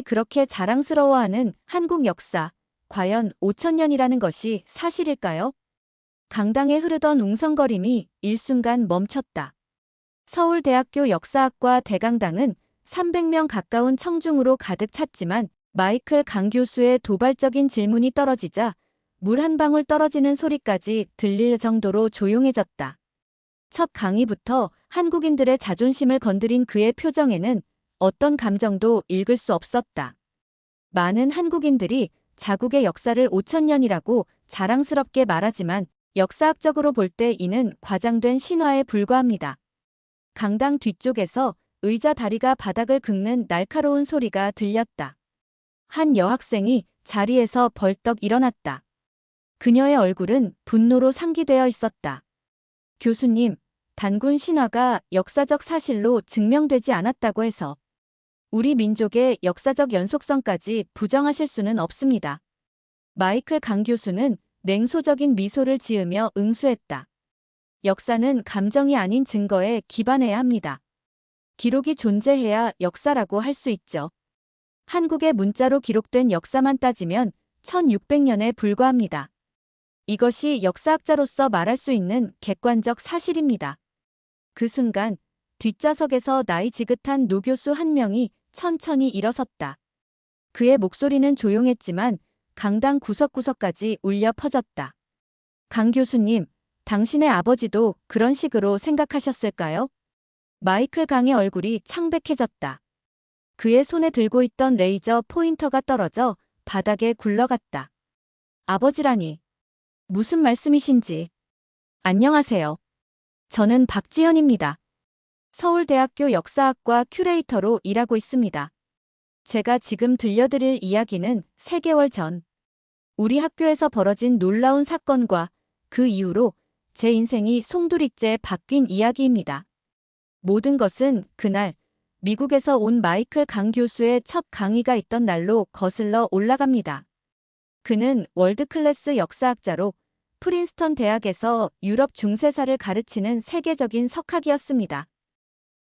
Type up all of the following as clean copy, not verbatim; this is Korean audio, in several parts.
그렇게 자랑스러워하는 한국 역사, 과연 5천년이라는 것이 사실일까요? 강당에 흐르던 웅성거림이 일순간 멈췄다. 서울대학교 역사학과 대강당은 300명 가까운 청중으로 가득 찼지만 마이클 강 교수의 도발적인 질문이 떨어지자 물 한 방울 떨어지는 소리까지 들릴 정도로 조용해졌다. 첫 강의부터 한국인들의 자존심을 건드린 그의 표정에는 어떤 감정도 읽을 수 없었다. 많은 한국인들이 자국의 역사를 5천년이라고 자랑스럽게 말하지만 역사학적으로 볼 때 이는 과장된 신화에 불과합니다. 강당 뒤쪽에서 의자 다리가 바닥을 긁는 날카로운 소리가 들렸다. 한 여학생이 자리에서 벌떡 일어났다. 그녀의 얼굴은 분노로 상기되어 있었다. 교수님, 단군 신화가 역사적 사실로 증명되지 않았다고 해서 우리 민족의 역사적 연속성까지 부정하실 수는 없습니다. 마이클 강 교수는 냉소적인 미소를 지으며 응수했다. 역사는 감정이 아닌 증거에 기반해야 합니다. 기록이 존재해야 역사라고 할 수 있죠. 한국의 문자로 기록된 역사만 따지면 1600년에 불과합니다. 이것이 역사학자로서 말할 수 있는 객관적 사실입니다. 그 순간 뒷좌석에서 나이 지긋한 노교수 한 명이 천천히 일어섰다. 그의 목소리는 조용했지만 강당 구석구석까지 울려 퍼졌다. 강 교수님, 당신의 아버지도 그런 식으로 생각하셨을까요? 마이클 강의 얼굴이 창백해졌다. 그의 손에 들고 있던 레이저 포인터가 떨어져 바닥에 굴러갔다. 아버지라니. 무슨 말씀이신지. 안녕하세요. 저는 박지현입니다. 서울대학교 역사학과 큐레이터로 일하고 있습니다. 제가 지금 들려드릴 이야기는 3개월 전 우리 학교에서 벌어진 놀라운 사건과 그 이후로 제 인생이 송두리째 바뀐 이야기입니다. 모든 것은 그날 미국에서 온 마이클 강 교수의 첫 강의가 있던 날로 거슬러 올라갑니다. 그는 월드클래스 역사학자로 프린스턴 대학에서 유럽 중세사를 가르치는 세계적인 석학이었습니다.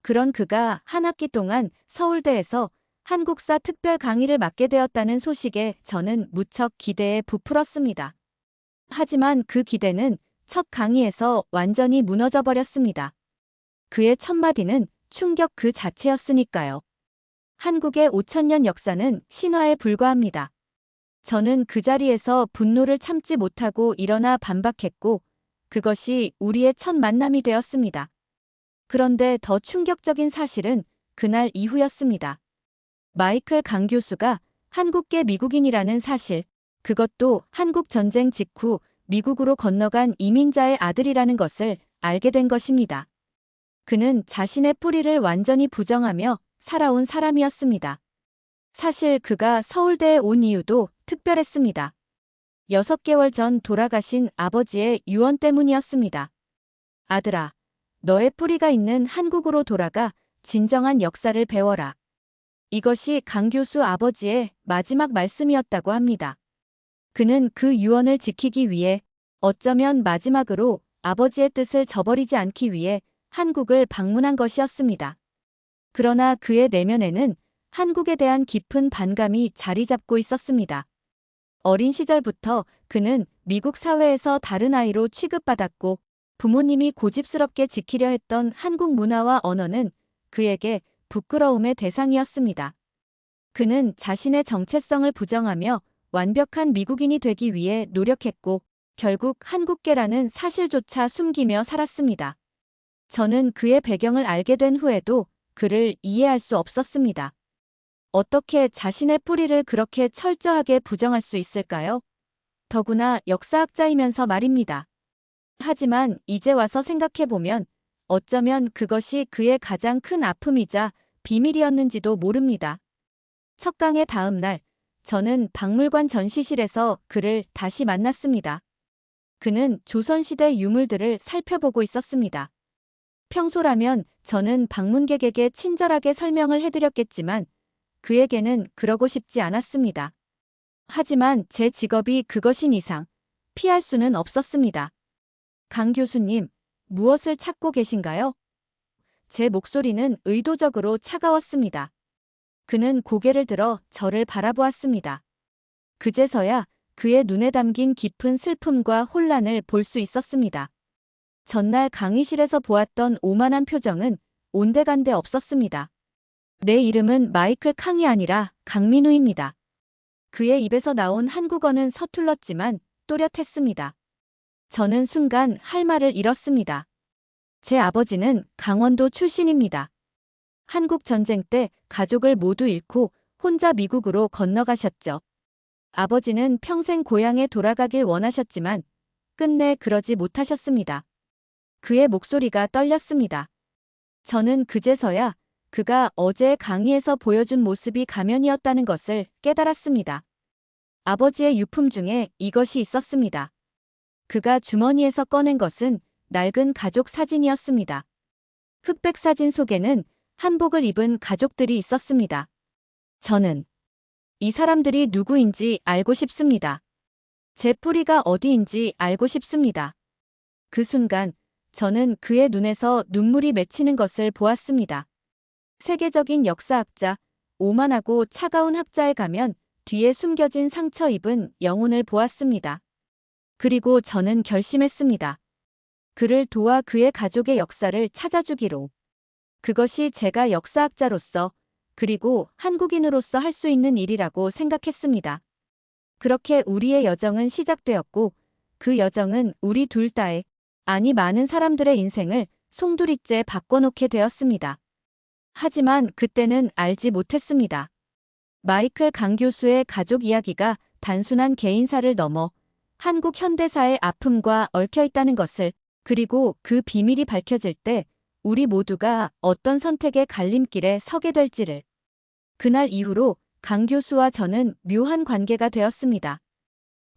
그런 그가 한 학기 동안 서울대에서 한국사 특별 강의를 맡게 되었다는 소식에 저는 무척 기대에 부풀었습니다. 하지만 그 기대는 첫 강의에서 완전히 무너져 버렸습니다. 그의 첫 마디는 충격 그 자체였으니까요. 한국의 5천년 역사는 신화에 불과합니다. 저는 그 자리에서 분노를 참지 못하고 일어나 반박했고 그것이 우리의 첫 만남이 되었습니다. 그런데 더 충격적인 사실은 그날 이후였습니다. 마이클 강 교수가 한국계 미국인이라는 사실, 그것도 한국 전쟁 직후 미국으로 건너간 이민자의 아들이라는 것을 알게 된 것입니다. 그는 자신의 뿌리를 완전히 부정하며 살아온 사람이었습니다. 사실 그가 서울대에 온 이유도 특별했습니다. 6개월 전 돌아가신 아버지의 유언 때문이었습니다. 아들아, 너의 뿌리가 있는 한국으로 돌아가 진정한 역사를 배워라. 이것이 강 교수 아버지의 마지막 말씀이었다고 합니다. 그는 그 유언을 지키기 위해 어쩌면 마지막으로 아버지의 뜻을 저버리지 않기 위해 한국을 방문한 것이었습니다. 그러나 그의 내면에는 한국에 대한 깊은 반감이 자리 잡고 있었습니다. 어린 시절부터 그는 미국 사회에서 다른 아이로 취급받았고 부모님이 고집스럽게 지키려 했던 한국 문화와 언어는 그에게 부끄러움의 대상이었습니다. 그는 자신의 정체성을 부정하며 완벽한 미국인이 되기 위해 노력했고 결국 한국계라는 사실조차 숨기며 살았습니다. 저는 그의 배경을 알게 된 후에도 그를 이해할 수 없었습니다. 어떻게 자신의 뿌리를 그렇게 철저하게 부정할 수 있을까요? 더구나 역사학자이면서 말입니다. 하지만 이제 와서 생각해보면 어쩌면 그것이 그의 가장 큰 아픔이자 비밀이었는지도 모릅니다. 첫 강의 다음 날, 저는 박물관 전시실에서 그를 다시 만났습니다. 그는 조선시대 유물들을 살펴보고 있었습니다. 평소라면 저는 방문객에게 친절하게 설명을 해드렸겠지만 그에게는 그러고 싶지 않았습니다. 하지만 제 직업이 그것인 이상 피할 수는 없었습니다. 강 교수님, 무엇을 찾고 계신가요? 제 목소리는 의도적으로 차가웠습니다. 그는 고개를 들어 저를 바라보았습니다. 그제서야 그의 눈에 담긴 깊은 슬픔과 혼란을 볼 수 있었습니다. 전날 강의실에서 보았던 오만한 표정은 온데간데 없었습니다. 내 이름은 마이클 캉이 아니라 강민우입니다. 그의 입에서 나온 한국어는 서툴렀지만 또렷했습니다. 저는 순간 할 말을 잃었습니다. 제 아버지는 강원도 출신입니다. 한국 전쟁 때 가족을 모두 잃고 혼자 미국으로 건너가셨죠. 아버지는 평생 고향에 돌아가길 원하셨지만 끝내 그러지 못하셨습니다. 그의 목소리가 떨렸습니다. 저는 그제서야 그가 어제 강의에서 보여준 모습이 가면이었다는 것을 깨달았습니다. 아버지의 유품 중에 이것이 있었습니다. 그가 주머니에서 꺼낸 것은 낡은 가족 사진이었습니다. 흑백 사진 속에는 한복을 입은 가족들이 있었습니다. 저는 이 사람들이 누구인지 알고 싶습니다. 제 뿌리가 어디인지 알고 싶습니다. 그 순간 저는 그의 눈에서 눈물이 맺히는 것을 보았습니다. 세계적인 역사학자, 오만하고 차가운 학자에 가면 뒤에 숨겨진 상처 입은 영혼을 보았습니다. 그리고 저는 결심했습니다. 그를 도와 그의 가족의 역사를 찾아주기로. 그것이 제가 역사학자로서 그리고 한국인으로서 할 수 있는 일이라고 생각했습니다. 그렇게 우리의 여정은 시작되었고 그 여정은 우리 둘 다의, 아니 많은 사람들의 인생을 송두리째 바꿔놓게 되었습니다. 하지만 그때는 알지 못했습니다. 마이클 강 교수의 가족 이야기가 단순한 개인사를 넘어 한국 현대사의 아픔과 얽혀있다는 것을, 그리고 그 비밀이 밝혀질 때 우리 모두가 어떤 선택의 갈림길에 서게 될지를. 그날 이후로 강 교수와 저는 묘한 관계가 되었습니다.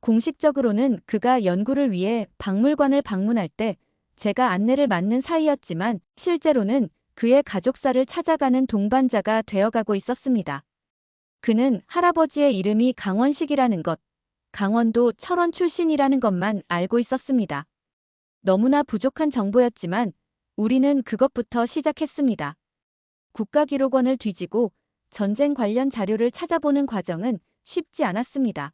공식적으로는 그가 연구를 위해 박물관을 방문할 때 제가 안내를 맡는 사이였지만 실제로는 그의 가족사를 찾아가는 동반자가 되어가고 있었습니다. 그는 할아버지의 이름이 강원식이라는 것, 강원도 철원 출신이라는 것만 알고 있었습니다. 너무나 부족한 정보였지만 우리는 그것부터 시작했습니다. 국가기록원을 뒤지고 전쟁 관련 자료를 찾아보는 과정은 쉽지 않았습니다.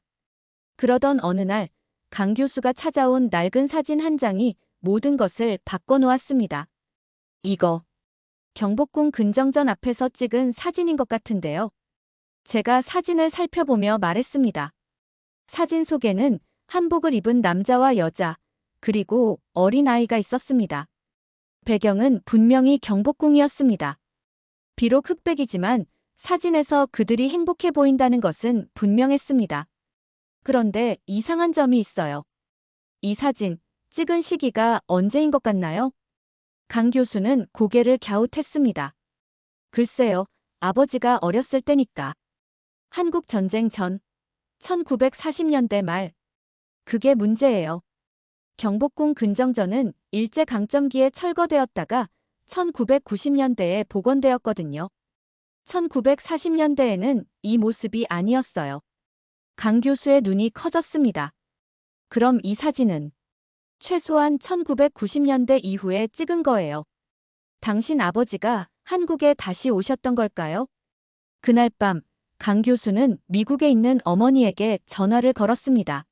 그러던 어느 날 강 교수가 찾아온 낡은 사진 한 장이 모든 것을 바꿔놓았습니다. 이거 경복궁 근정전 앞에서 찍은 사진인 것 같은데요. 제가 사진을 살펴보며 말했습니다. 사진 속에는 한복을 입은 남자와 여자, 그리고 어린아이가 있었습니다. 배경은 분명히 경복궁이었습니다. 비록 흑백이지만 사진에서 그들이 행복해 보인다는 것은 분명했습니다. 그런데 이상한 점이 있어요. 이 사진, 찍은 시기가 언제인 것 같나요? 강 교수는 고개를 갸웃했습니다. 글쎄요, 아버지가 어렸을 때니까. 한국 전쟁 전, 1940년대 말. 그게 문제예요. 경복궁 근정전은 일제강점기에 철거되었다가 1990년대에 복원되었거든요. 1940년대에는 이 모습이 아니었어요. 강 교수의 눈이 커졌습니다. 그럼 이 사진은 최소한 1990년대 이후에 찍은 거예요. 당신 아버지가 한국에 다시 오셨던 걸까요? 그날 밤, 강 교수는 미국에 있는 어머니에게 전화를 걸었습니다.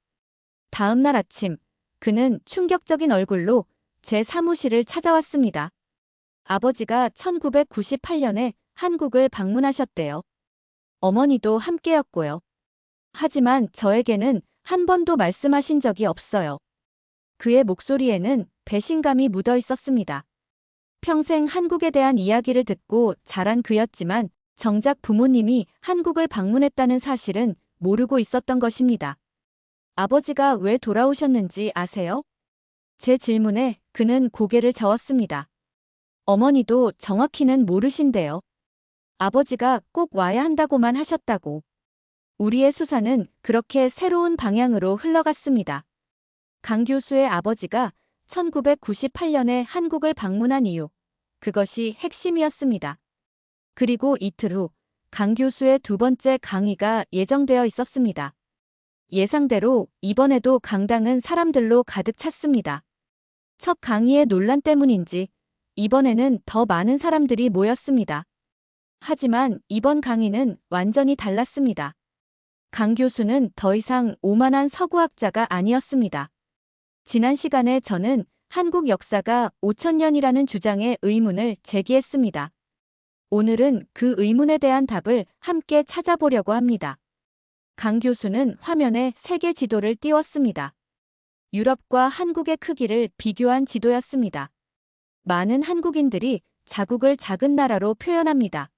다음 날 아침, 그는 충격적인 얼굴로 제 사무실을 찾아왔습니다. 아버지가 1998년에 한국을 방문하셨대요. 어머니도 함께였고요. 하지만 저에게는 한 번도 말씀하신 적이 없어요. 그의 목소리에는 배신감이 묻어 있었습니다. 평생 한국에 대한 이야기를 듣고 자란 그였지만 정작 부모님이 한국을 방문했다는 사실은 모르고 있었던 것입니다. 아버지가 왜 돌아오셨는지 아세요? 제 질문에 그는 고개를 저었습니다. 어머니도 정확히는 모르신대요. 아버지가 꼭 와야 한다고만 하셨다고. 우리의 수사는 그렇게 새로운 방향으로 흘러갔습니다. 강 교수의 아버지가 1998년에 한국을 방문한 이유, 그것이 핵심이었습니다. 그리고 이틀 후, 강 교수의 두 번째 강의가 예정되어 있었습니다. 예상대로 이번에도 강당은 사람들로 가득 찼습니다. 첫 강의의 논란 때문인지 이번에는 더 많은 사람들이 모였습니다. 하지만 이번 강의는 완전히 달랐습니다. 강 교수는 더 이상 오만한 서구학자가 아니었습니다. 지난 시간에 저는 한국 역사가 5천년이라는 주장에 의문을 제기했습니다. 오늘은 그 의문에 대한 답을 함께 찾아보려고 합니다. 강 교수는 화면에 세계 지도를 띄웠습니다. 유럽과 한국의 크기를 비교한 지도였습니다. 많은 한국인들이 자국을 작은 나라로 표현합니다.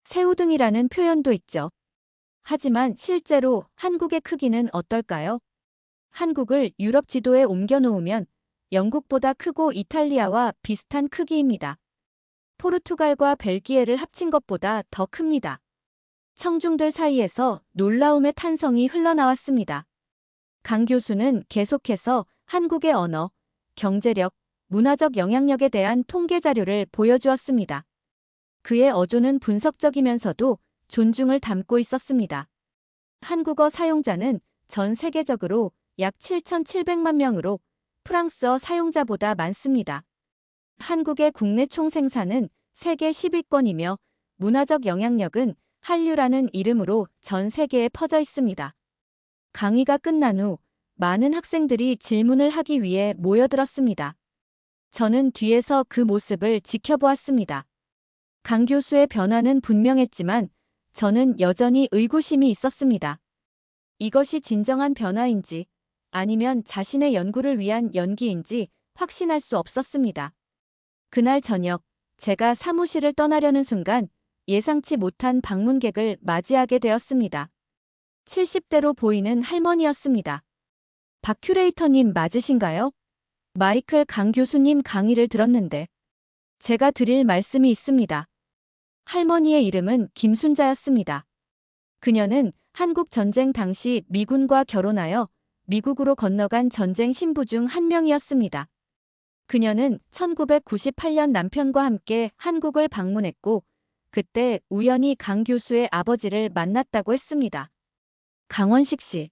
새우등이라는 표현도 있죠. 하지만 실제로 한국의 크기는 어떨까요? 한국을 유럽 지도에 옮겨 놓으면 영국보다 크고 이탈리아와 비슷한 크기입니다. 포르투갈과 벨기에를 합친 것보다 더 큽니다. 청중들 사이에서 놀라움의 탄성이 흘러나왔습니다. 강 교수는 계속해서 한국의 언어, 경제력, 문화적 영향력에 대한 통계 자료를 보여주었습니다. 그의 어조는 분석적이면서도 존중을 담고 있었습니다. 한국어 사용자는 전 세계적으로 약 7,700만 명으로 프랑스어 사용자보다 많습니다. 한국의 국내 총생산은 세계 10위권이며 문화적 영향력은 한류라는 이름으로 전 세계에 퍼져 있습니다. 강의가 끝난 후 많은 학생들이 질문을 하기 위해 모여들었습니다. 저는 뒤에서 그 모습을 지켜보았습니다. 강 교수의 변화는 분명했지만 저는 여전히 의구심이 있었습니다. 이것이 진정한 변화인지 아니면 자신의 연구를 위한 연기인지 확신할 수 없었습니다. 그날 저녁 제가 사무실을 떠나려는 순간 예상치 못한 방문객을 맞이하게 되었습니다. 70대로 보이는 할머니였습니다. 박 큐레이터님 맞으신가요? 마이클 강 교수님 강의를 들었는데 제가 드릴 말씀이 있습니다. 할머니의 이름은 김순자였습니다. 그녀는 한국 전쟁 당시 미군과 결혼하여 미국으로 건너간 전쟁 신부 중 한 명이었습니다. 그녀는 1998년 남편과 함께 한국을 방문했고 그때 우연히 강 교수의 아버지를 만났다고 했습니다. 강원식 씨.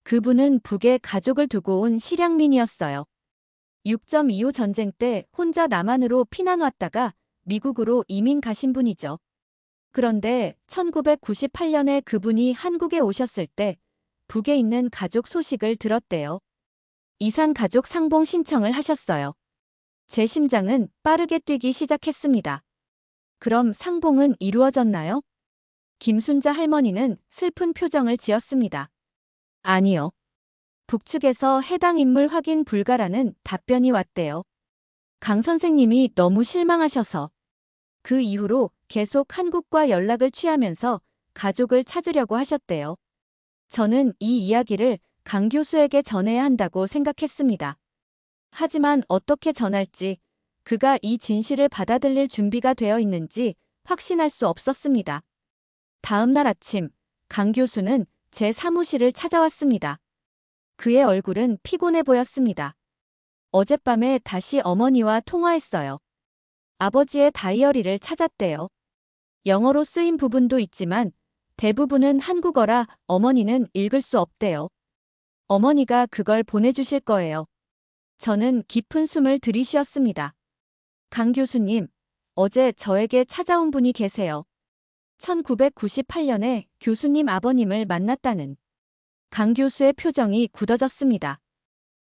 그분은 북에 가족을 두고 온 실향민이었어요. 6.25 전쟁 때 혼자 남한으로 피난 왔다가 미국으로 이민 가신 분이죠. 그런데 1998년에 그분이 한국에 오셨을 때 북에 있는 가족 소식을 들었대요. 이산 가족 상봉 신청을 하셨어요. 제 심장은 빠르게 뛰기 시작했습니다. 그럼 상봉은 이루어졌나요? 김순자 할머니는 슬픈 표정을 지었습니다. 아니요. 북측에서 해당 인물 확인 불가라는 답변이 왔대요. 강 선생님이 너무 실망하셔서 그 이후로 계속 한국과 연락을 취하면서 가족을 찾으려고 하셨대요. 저는 이 이야기를 강 교수에게 전해야 한다고 생각했습니다. 하지만 어떻게 전할지, 그가 이 진실을 받아들일 준비가 되어 있는지 확신할 수 없었습니다. 다음 날 아침, 강 교수는 제 사무실을 찾아왔습니다. 그의 얼굴은 피곤해 보였습니다. 어젯밤에 다시 어머니와 통화했어요. 아버지의 다이어리를 찾았대요. 영어로 쓰인 부분도 있지만 대부분은 한국어라 어머니는 읽을 수 없대요. 어머니가 그걸 보내주실 거예요. 저는 깊은 숨을 들이쉬었습니다. 강 교수님, 어제 저에게 찾아온 분이 계세요. 1998년에 교수님 아버님을 만났다는. 강 교수의 표정이 굳어졌습니다.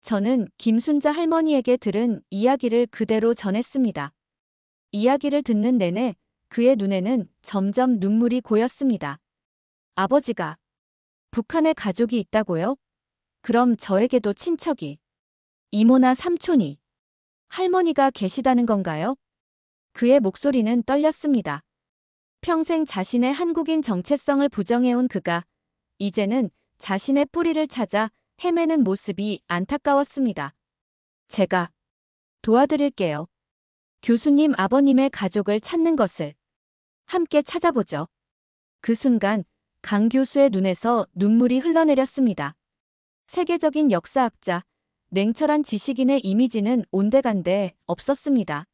저는 김순자 할머니에게 들은 이야기를 그대로 전했습니다. 이야기를 듣는 내내 그의 눈에는 점점 눈물이 고였습니다. 아버지가 북한에 가족이 있다고요? 그럼 저에게도 친척이, 이모나 삼촌이, 할머니가 계시다는 건가요? 그의 목소리는 떨렸습니다. 평생 자신의 한국인 정체성을 부정해온 그가 이제는 자신의 뿌리를 찾아 헤매는 모습이 안타까웠습니다. 제가 도와드릴게요. 교수님 아버님의 가족을 찾는 것을 함께 찾아보죠. 그 순간 강 교수의 눈에서 눈물이 흘러내렸습니다. 세계적인 역사학자, 냉철한 지식인의 이미지는 온데간데 없었습니다.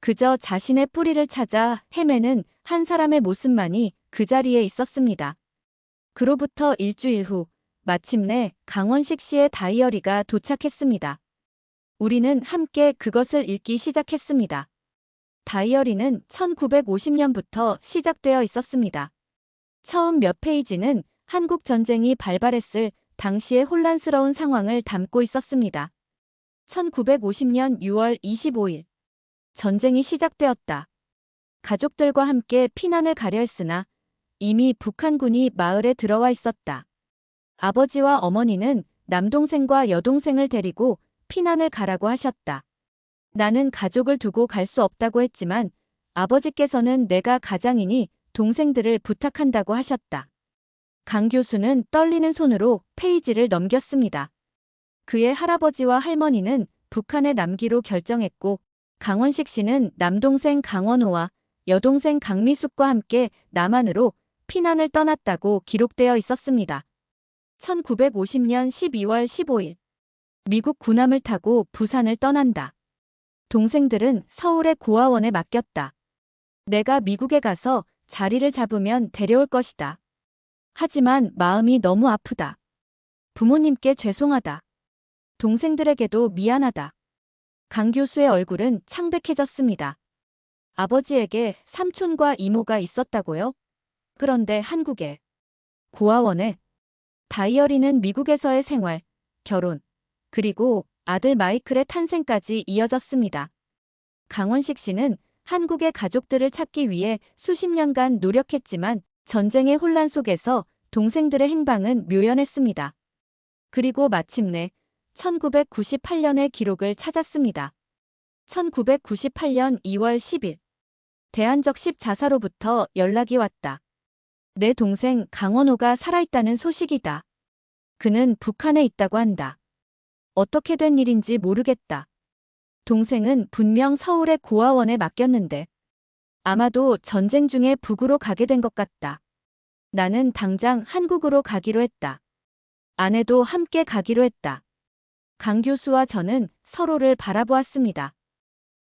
그저 자신의 뿌리를 찾아 헤매는 한 사람의 모습만이 그 자리에 있었습니다. 그로부터 일주일 후 마침내 강원식 씨의 다이어리가 도착했습니다. 우리는 함께 그것을 읽기 시작했습니다. 다이어리는 1950년부터 시작되어 있었습니다. 처음 몇 페이지는 한국 전쟁이 발발했을 당시의 혼란스러운 상황을 담고 있었습니다. 1950년 6월 25일. 전쟁이 시작되었다. 가족들과 함께 피난을 가려 했으나 이미 북한군이 마을에 들어와 있었다. 아버지와 어머니는 남동생과 여동생을 데리고 피난을 가라고 하셨다. 나는 가족을 두고 갈 수 없다고 했지만 아버지께서는 내가 가장이니 동생들을 부탁한다고 하셨다. 강 교수는 떨리는 손으로 페이지를 넘겼습니다. 그의 할아버지와 할머니는 북한에 남기로 결정했고 강원식 씨는 남동생 강원호와 여동생 강미숙과 함께 남한으로 피난을 떠났다고 기록되어 있었습니다. 1950년 12월 15일. 미국 군함을 타고 부산을 떠난다. 동생들은 서울의 고아원에 맡겼다. 내가 미국에 가서 자리를 잡으면 데려올 것이다. 하지만 마음이 너무 아프다. 부모님께 죄송하다. 동생들에게도 미안하다. 강 교수의 얼굴은 창백해졌습니다. 아버지에게 삼촌과 이모가 있었다고요? 그런데 한국에, 고아원에, 다이어리는 미국에서의 생활, 결혼, 그리고 아들 마이클의 탄생까지 이어졌습니다. 강원식 씨는 한국의 가족들을 찾기 위해 수십 년간 노력했지만 전쟁의 혼란 속에서 동생들의 행방은 묘연했습니다. 그리고 마침내 1998년의 기록을 찾았습니다. 1998년 2월 10일. 대한적십 자사로부터 연락이 왔다. 내 동생 강원호가 살아있다는 소식이다. 그는 북한에 있다고 한다. 어떻게 된 일인지 모르겠다. 동생은 분명 서울의 고아원에 맡겼는데 아마도 전쟁 중에 북으로 가게 된 것 같다. 나는 당장 한국으로 가기로 했다. 아내도 함께 가기로 했다. 강 교수와 저는 서로를 바라보았습니다.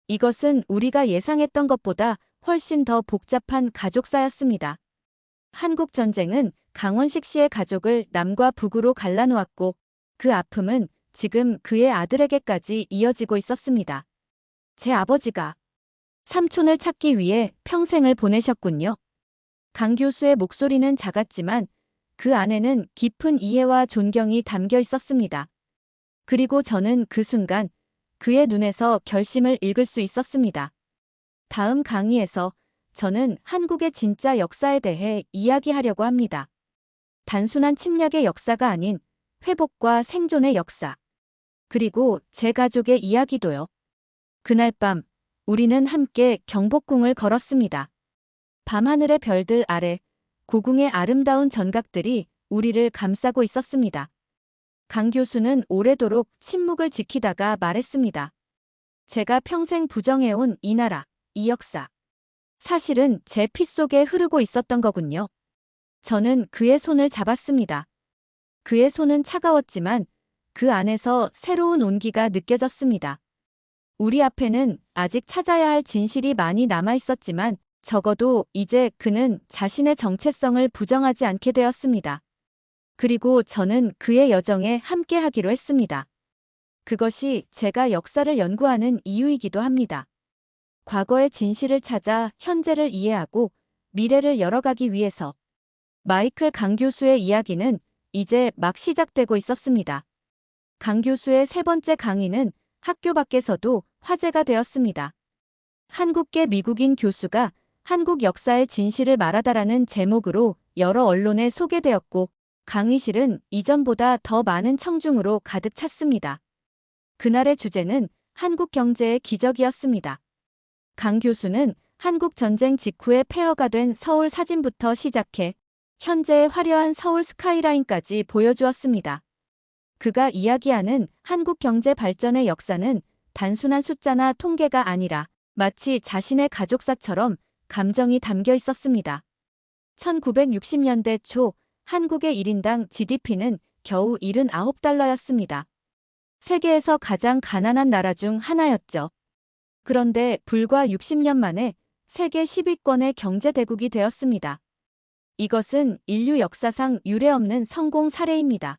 이것은 우리가 예상했던 것보다 훨씬 더 복잡한 가족사였습니다. 한국 전쟁은 강원식 씨의 가족을 남과 북으로 갈라놓았고 그 아픔은 지금 그의 아들에게까지 이어지고 있었습니다. 제 아버지가 삼촌을 찾기 위해 평생을 보내셨군요. 강 교수의 목소리는 작았지만 그 안에는 깊은 이해와 존경이 담겨 있었습니다. 그리고 저는 그 순간 그의 눈에서 결심을 읽을 수 있었습니다. 다음 강의에서 저는 한국의 진짜 역사에 대해 이야기하려고 합니다. 단순한 침략의 역사가 아닌 회복과 생존의 역사. 그리고 제 가족의 이야기도요. 그날 밤 우리는 함께 경복궁을 걸었습니다. 밤하늘의 별들 아래 고궁의 아름다운 전각들이 우리를 감싸고 있었습니다. 강 교수는 오래도록 침묵을 지키다가 말했습니다. 제가 평생 부정해온 이 나라, 이 역사. 사실은 제 피 속에 흐르고 있었던 거군요. 저는 그의 손을 잡았습니다. 그의 손은 차가웠지만 그 안에서 새로운 온기가 느껴졌습니다. 우리 앞에는 아직 찾아야 할 진실이 많이 남아 있었지만 적어도 이제 그는 자신의 정체성을 부정하지 않게 되었습니다. 그리고 저는 그의 여정에 함께하기로 했습니다. 그것이 제가 역사를 연구하는 이유이기도 합니다. 과거의 진실을 찾아 현재를 이해하고 미래를 열어가기 위해서. 마이클 강 교수의 이야기는 이제 막 시작되고 있었습니다. 강 교수의 세 번째 강의는 학교 밖에서도 화제가 되었습니다. 한국계 미국인 교수가 한국 역사의 진실을 말하다라는 제목으로 여러 언론에 소개되었고 강의실은 이전보다 더 많은 청중으로 가득 찼습니다. 그날의 주제는 한국 경제의 기적이었습니다. 강 교수는 한국 전쟁 직후에 폐허가 된 서울 사진부터 시작해 현재의 화려한 서울 스카이라인까지 보여주었습니다. 그가 이야기하는 한국 경제 발전의 역사는 단순한 숫자나 통계가 아니라 마치 자신의 가족사처럼 감정이 담겨 있었습니다. 1960년대 초 한국의 1인당 GDP는 겨우 79달러였습니다. 세계에서 가장 가난한 나라 중 하나였죠. 그런데 불과 60년 만에 세계 10위권의 경제대국이 되었습니다. 이것은 인류 역사상 유례없는 성공 사례입니다.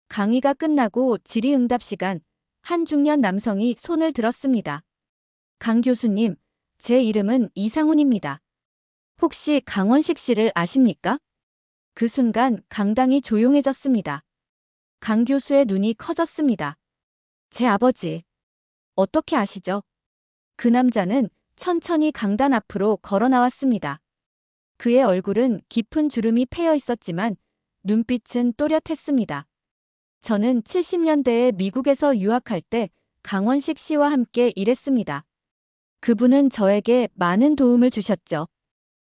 강의가 끝나고 질의응답 시간, 한 중년 남성이 손을 들었습니다. 강 교수님, 제 이름은 이상훈입니다. 혹시 강원식 씨를 아십니까? 그 순간 강당이 조용해졌습니다. 강 교수의 눈이 커졌습니다. 제 아버지. 어떻게 아시죠? 그 남자는 천천히 강단 앞으로 걸어 나왔습니다. 그의 얼굴은 깊은 주름이 패여 있었지만 눈빛은 또렷했습니다. 저는 70년대에 미국에서 유학할 때 강원식 씨와 함께 일했습니다. 그분은 저에게 많은 도움을 주셨죠.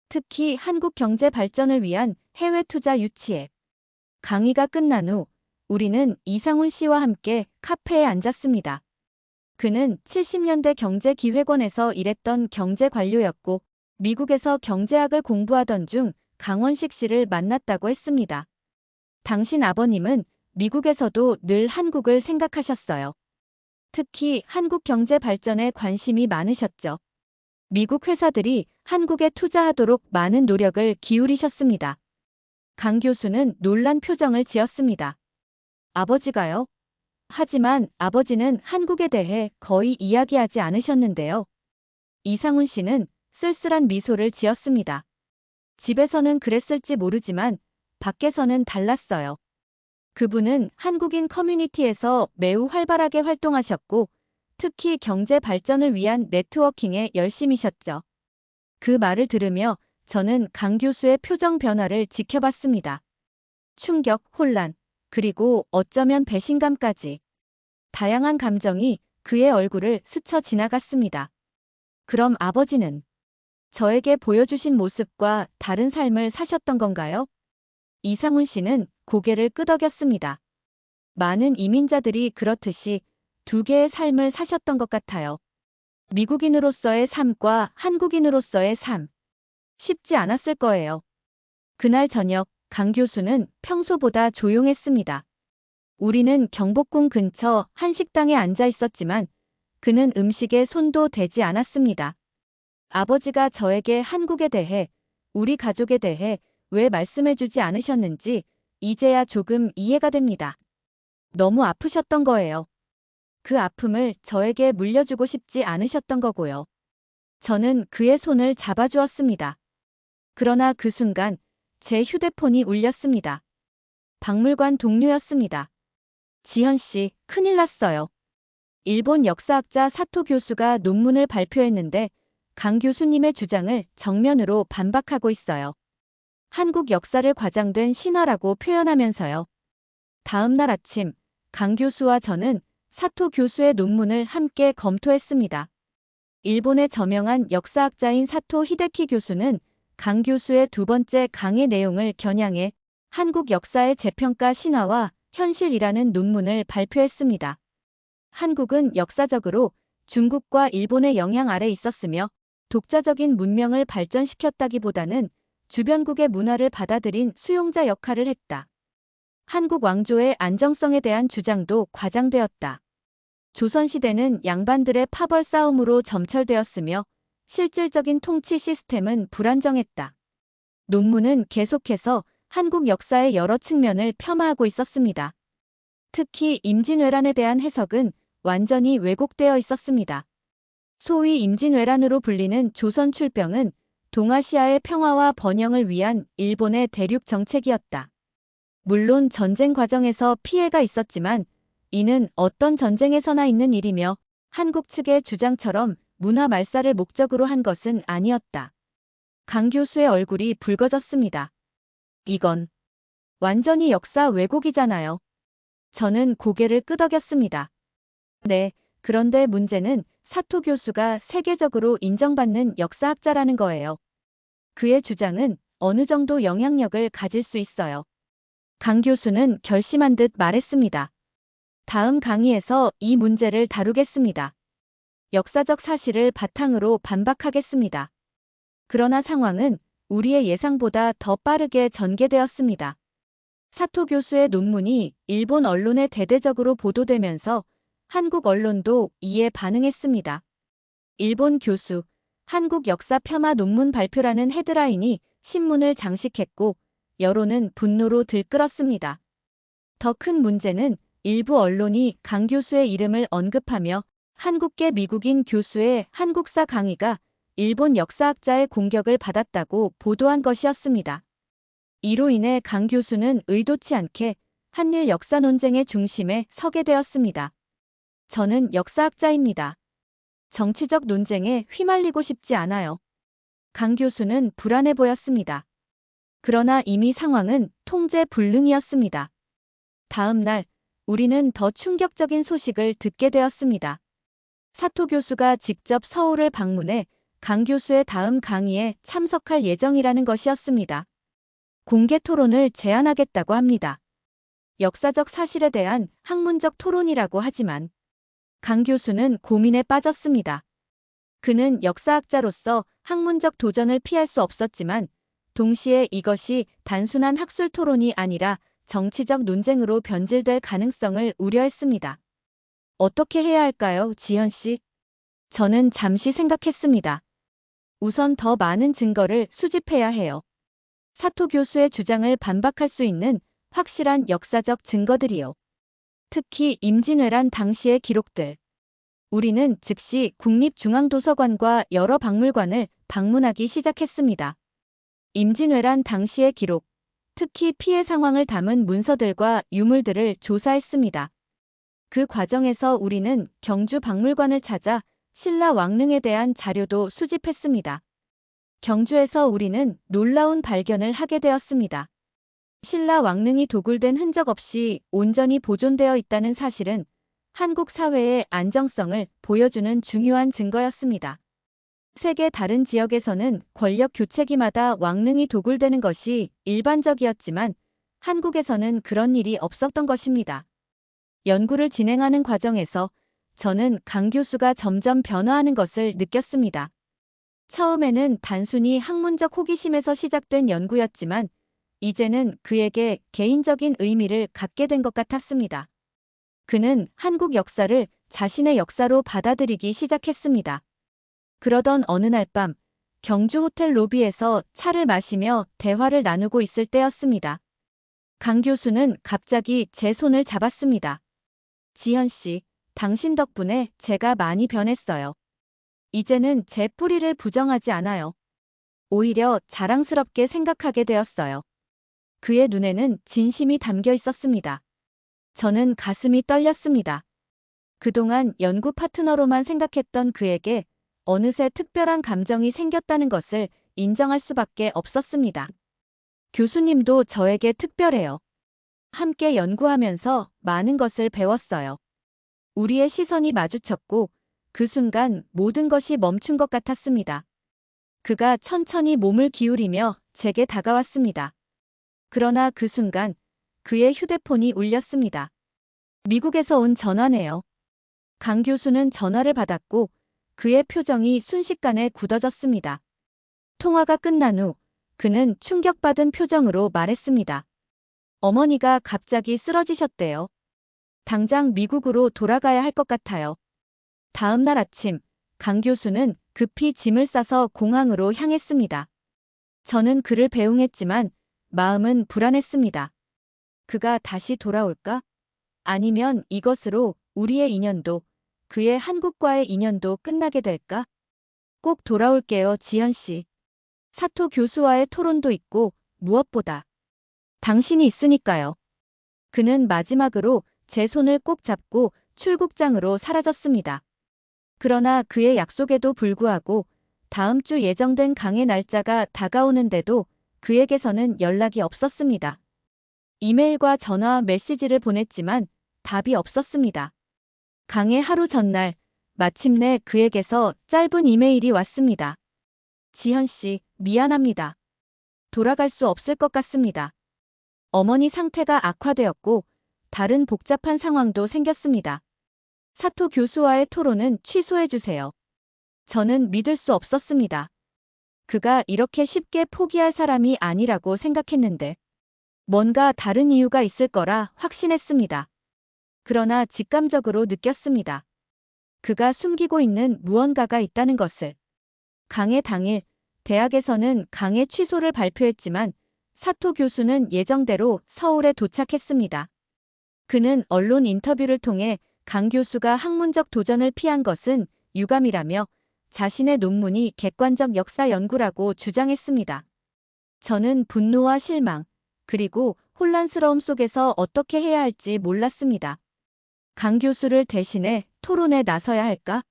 특히 한국 경제 발전을 위한 해외 투자 유치에. 강의가 끝난 후 우리는 이상훈 씨와 함께 카페에 앉았습니다. 그는 70년대 경제기획원에서 일했던 경제관료였고 미국에서 경제학을 공부하던 중 강원식 씨를 만났다고 했습니다. 당신 아버님은 미국에서도 늘 한국을 생각하셨어요. 특히 한국 경제 발전에 관심이 많으셨죠. 미국 회사들이 한국에 투자하도록 많은 노력을 기울이셨습니다. 강 교수는 놀란 표정을 지었습니다. 아버지가요? 하지만 아버지는 한국에 대해 거의 이야기하지 않으셨는데요. 이상훈 씨는 쓸쓸한 미소를 지었습니다. 집에서는 그랬을지 모르지만 밖에서는 달랐어요. 그분은 한국인 커뮤니티에서 매우 활발하게 활동하셨고 특히 경제 발전을 위한 네트워킹에 열심이셨죠. 그 말을 들으며 저는 강 교수의 표정 변화를 지켜봤습니다. 충격, 혼란, 그리고 어쩌면 배신감까지. 다양한 감정이 그의 얼굴을 스쳐 지나갔습니다. 그럼 아버지는 저에게 보여주신 모습과 다른 삶을 사셨던 건가요? 이상훈 씨는 고개를 끄덕였습니다. 많은 이민자들이 그렇듯이 두 개의 삶을 사셨던 것 같아요. 미국인으로서의 삶과 한국인으로서의 삶. 쉽지 않았을 거예요. 그날 저녁 강 교수는 평소보다 조용했습니다. 우리는 경복궁 근처 한 식당에 앉아 있었지만 그는 음식에 손도 대지 않았습니다. 아버지가 저에게 한국에 대해, 우리 가족에 대해 왜 말씀해주지 않으셨는지 이제야 조금 이해가 됩니다. 너무 아프셨던 거예요. 그 아픔을 저에게 물려주고 싶지 않으셨던 거고요. 저는 그의 손을 잡아주었습니다. 그러나 그 순간 제 휴대폰이 울렸습니다. 박물관 동료였습니다. 지현 씨, 큰일 났어요. 일본 역사학자 사토 교수가 논문을 발표했는데 강 교수님의 주장을 정면으로 반박하고 있어요. 한국 역사를 과장된 신화라고 표현하면서요. 다음 날 아침, 강 교수와 저는 사토 교수의 논문을 함께 검토했습니다. 일본의 저명한 역사학자인 사토 히데키 교수는 강 교수의 두 번째 강의 내용을 겨냥해 한국 역사의 재평가 신화와 현실이라는 논문을 발표했습니다. 한국은 역사적으로 중국과 일본의 영향 아래 있었으며 독자적인 문명을 발전시켰다기보다는 주변국의 문화를 받아들인 수용자 역할을 했다. 한국 왕조의 안정성에 대한 주장도 과장되었다. 조선시대는 양반들의 파벌 싸움으로 점철되었으며 실질적인 통치 시스템은 불안정했다. 논문은 계속해서 한국 역사의 여러 측면을 폄하하고 있었습니다. 특히 임진왜란에 대한 해석은 완전히 왜곡되어 있었습니다. 소위 임진왜란으로 불리는 조선 출병은 동아시아의 평화와 번영을 위한 일본의 대륙 정책이었다. 물론 전쟁 과정에서 피해가 있었지만 이는 어떤 전쟁에서나 있는 일이며 한국 측의 주장처럼 문화 말살을 목적으로 한 것은 아니었다. 강 교수의 얼굴이 붉어졌습니다. 이건 완전히 역사 왜곡이잖아요. 저는 고개를 끄덕였습니다. 네, 그런데 문제는 사토 교수가 세계적으로 인정받는 역사학자라는 거예요. 그의 주장은 어느 정도 영향력을 가질 수 있어요. 강 교수는 결심한 듯 말했습니다. 다음 강의에서 이 문제를 다루겠습니다. 역사적 사실을 바탕으로 반박하겠습니다. 그러나 상황은 우리의 예상보다 더 빠르게 전개되었습니다. 사토 교수의 논문이 일본 언론에 대대적으로 보도되면서 한국 언론도 이에 반응했습니다. 일본 교수, 한국 역사 폄하 논문 발표라는 헤드라인이 신문을 장식했고 여론은 분노로 들끓었습니다. 더 큰 문제는 일부 언론이 강 교수의 이름을 언급하며 한국계 미국인 교수의 한국사 강의가 일본 역사학자의 공격을 받았다고 보도한 것이었습니다. 이로 인해 강 교수는 의도치 않게 한일 역사 논쟁의 중심에 서게 되었습니다. 저는 역사학자입니다. 정치적 논쟁에 휘말리고 싶지 않아요. 강 교수는 불안해 보였습니다. 그러나 이미 상황은 통제 불능이었습니다. 다음 날 우리는 더 충격적인 소식을 듣게 되었습니다. 사토 교수가 직접 서울을 방문해 강 교수의 다음 강의에 참석할 예정이라는 것이었습니다. 공개 토론을 제안하겠다고 합니다. 역사적 사실에 대한 학문적 토론이라고 하지만 강 교수는 고민에 빠졌습니다. 그는 역사학자로서 학문적 도전을 피할 수 없었지만 동시에 이것이 단순한 학술 토론이 아니라 정치적 논쟁으로 변질될 가능성을 우려했습니다. 어떻게 해야 할까요, 지현 씨? 저는 잠시 생각했습니다. 우선 더 많은 증거를 수집해야 해요. 사토 교수의 주장을 반박할 수 있는 확실한 역사적 증거들이요. 특히 임진왜란 당시의 기록들. 우리는 즉시 국립중앙도서관과 여러 박물관을 방문하기 시작했습니다. 임진왜란 당시의 기록, 특히 피해 상황을 담은 문서들과 유물들을 조사했습니다. 그 과정에서 우리는 경주 박물관을 찾아 신라 왕릉에 대한 자료도 수집했습니다. 경주에서 우리는 놀라운 발견을 하게 되었습니다. 신라 왕릉이 도굴된 흔적 없이 온전히 보존되어 있다는 사실은 한국 사회의 안정성을 보여주는 중요한 증거였습니다. 세계 다른 지역에서는 권력 교체기마다 왕릉이 도굴되는 것이 일반적이었지만 한국에서는 그런 일이 없었던 것입니다. 연구를 진행하는 과정에서 저는 강 교수가 점점 변화하는 것을 느꼈습니다. 처음에는 단순히 학문적 호기심에서 시작된 연구였지만 이제는 그에게 개인적인 의미를 갖게 된 것 같았습니다. 그는 한국 역사를 자신의 역사로 받아들이기 시작했습니다. 그러던 어느 날 밤 경주 호텔 로비에서 차를 마시며 대화를 나누고 있을 때였습니다. 강 교수는 갑자기 제 손을 잡았습니다. 지현 씨, 당신 덕분에 제가 많이 변했어요. 이제는 제 뿌리를 부정하지 않아요. 오히려 자랑스럽게 생각하게 되었어요. 그의 눈에는 진심이 담겨 있었습니다. 저는 가슴이 떨렸습니다. 그동안 연구 파트너로만 생각했던 그에게 어느새 특별한 감정이 생겼다는 것을 인정할 수밖에 없었습니다. 교수님도 저에게 특별해요. 함께 연구하면서 많은 것을 배웠어요. 우리의 시선이 마주쳤고 그 순간 모든 것이 멈춘 것 같았습니다. 그가 천천히 몸을 기울이며 제게 다가왔습니다. 그러나 그 순간 그의 휴대폰이 울렸습니다. 미국에서 온 전화네요. 강 교수는 전화를 받았고 그의 표정이 순식간에 굳어졌습니다. 통화가 끝난 후 그는 충격받은 표정으로 말했습니다. 어머니가 갑자기 쓰러지셨대요. 당장 미국으로 돌아가야 할 것 같아요. 다음 날 아침 강 교수는 급히 짐을 싸서 공항으로 향했습니다. 저는 그를 배웅했지만 마음은 불안했습니다. 그가 다시 돌아올까? 아니면 이것으로 우리의 인연도, 그의 한국과의 인연도 끝나게 될까? 꼭 돌아올게요, 지현 씨. 사토 교수와의 토론도 있고 무엇보다 당신이 있으니까요. 그는 마지막으로 제 손을 꼭 잡고 출국장으로 사라졌습니다. 그러나 그의 약속에도 불구하고 다음 주 예정된 강의 날짜가 다가오는데도 그에게서는 연락이 없었습니다. 이메일과 전화, 메시지를 보냈지만 답이 없었습니다. 강의 하루 전날 마침내 그에게서 짧은 이메일이 왔습니다. 지현 씨, 미안합니다. 돌아갈 수 없을 것 같습니다. 어머니 상태가 악화되었고 다른 복잡한 상황도 생겼습니다. 사토 교수와의 토론은 취소해 주세요. 저는 믿을 수 없었습니다. 그가 이렇게 쉽게 포기할 사람이 아니라고 생각했는데 뭔가 다른 이유가 있을 거라 확신했습니다. 그러나 직감적으로 느꼈습니다. 그가 숨기고 있는 무언가가 있다는 것을. 강의 당일 대학에서는 강의 취소를 발표했지만 사토 교수는 예정대로 서울에 도착했습니다. 그는 언론 인터뷰를 통해 강 교수가 학문적 도전을 피한 것은 유감이라며 자신의 논문이 객관적 역사 연구라고 주장했습니다. 저는 분노와 실망, 그리고 혼란스러움 속에서 어떻게 해야 할지 몰랐습니다. 강 교수를 대신해 토론에 나서야 할까?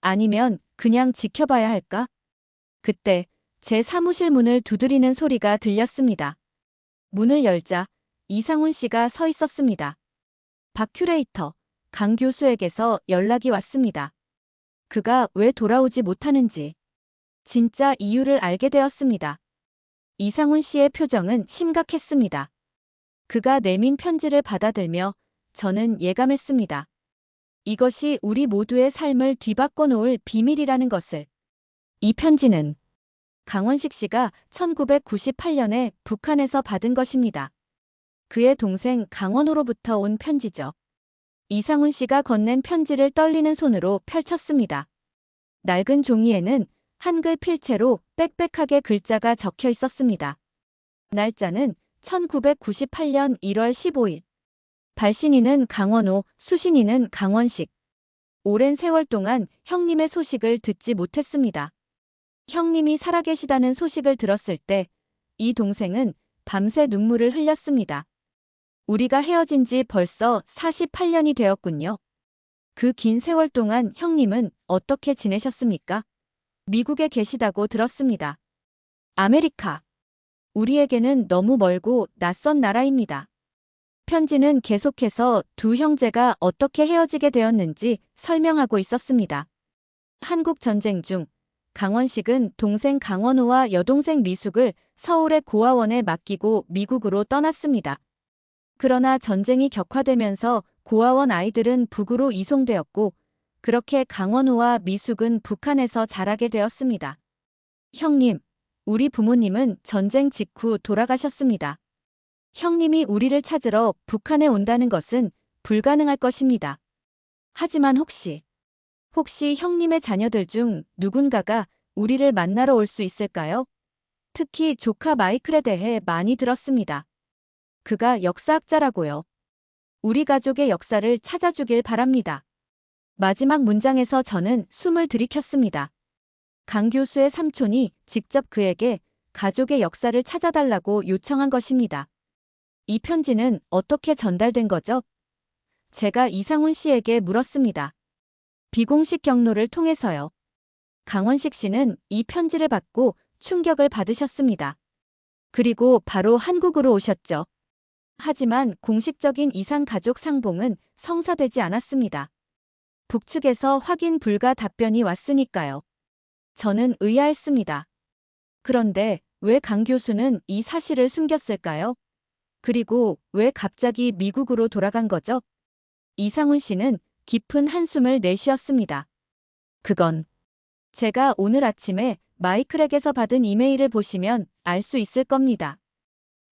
아니면 그냥 지켜봐야 할까? 그때 제 사무실 문을 두드리는 소리가 들렸습니다. 문을 열자 이상훈 씨가 서 있었습니다. 박 큐레이터, 강 교수에게서 연락이 왔습니다. 그가 왜 돌아오지 못하는지 진짜 이유를 알게 되었습니다. 이상훈 씨의 표정은 심각했습니다. 그가 내민 편지를 받아들며 저는 예감했습니다. 이것이 우리 모두의 삶을 뒤바꿔 놓을 비밀이라는 것을. 이 편지는 강원식 씨가 1998년에 북한에서 받은 것입니다. 그의 동생 강원호로부터 온 편지죠. 이상훈 씨가 건넨 편지를 떨리는 손으로 펼쳤습니다. 낡은 종이에는 한글 필체로 빽빽하게 글자가 적혀 있었습니다. 날짜는 1998년 1월 15일. 발신인은 강원호, 수신인은 강원식. 오랜 세월 동안 형님의 소식을 듣지 못했습니다. 형님이 살아계시다는 소식을 들었을 때 이 동생은 밤새 눈물을 흘렸습니다. 우리가 헤어진 지 벌써 48년이 되었군요. 그 긴 세월 동안 형님은 어떻게 지내셨습니까? 미국에 계시다고 들었습니다. 아메리카. 우리에게는 너무 멀고 낯선 나라입니다. 편지는 계속해서 두 형제가 어떻게 헤어지게 되었는지 설명하고 있었습니다. 한국 전쟁 중 강원식은 동생 강원호와 여동생 미숙을 서울의 고아원에 맡기고 미국으로 떠났습니다. 그러나 전쟁이 격화되면서 고아원 아이들은 북으로 이송되었고 그렇게 강원호와 미숙은 북한에서 자라게 되었습니다. 형님, 우리 부모님은 전쟁 직후 돌아가셨습니다. 형님이 우리를 찾으러 북한에 온다는 것은 불가능할 것입니다. 하지만 혹시 형님의 자녀들 중 누군가가 우리를 만나러 올 수 있을까요? 특히 조카 마이클에 대해 많이 들었습니다. 그가 역사학자라고요. 우리 가족의 역사를 찾아주길 바랍니다. 마지막 문장에서 저는 숨을 들이켰습니다. 강 교수의 삼촌이 직접 그에게 가족의 역사를 찾아달라고 요청한 것입니다. 이 편지는 어떻게 전달된 거죠? 제가 이상훈 씨에게 물었습니다. 비공식 경로를 통해서요. 강원식 씨는 이 편지를 받고 충격을 받으셨습니다. 그리고 바로 한국으로 오셨죠. 하지만 공식적인 이산 가족 상봉은 성사되지 않았습니다. 북측에서 확인 불가 답변이 왔으니까요. 저는 의아했습니다. 그런데 왜 강 교수는 이 사실을 숨겼을까요? 그리고 왜 갑자기 미국으로 돌아간 거죠? 이상훈 씨는 깊은 한숨을 내쉬었습니다. 그건 제가 오늘 아침에 마이클에게서 받은 이메일을 보시면 알 수 있을 겁니다.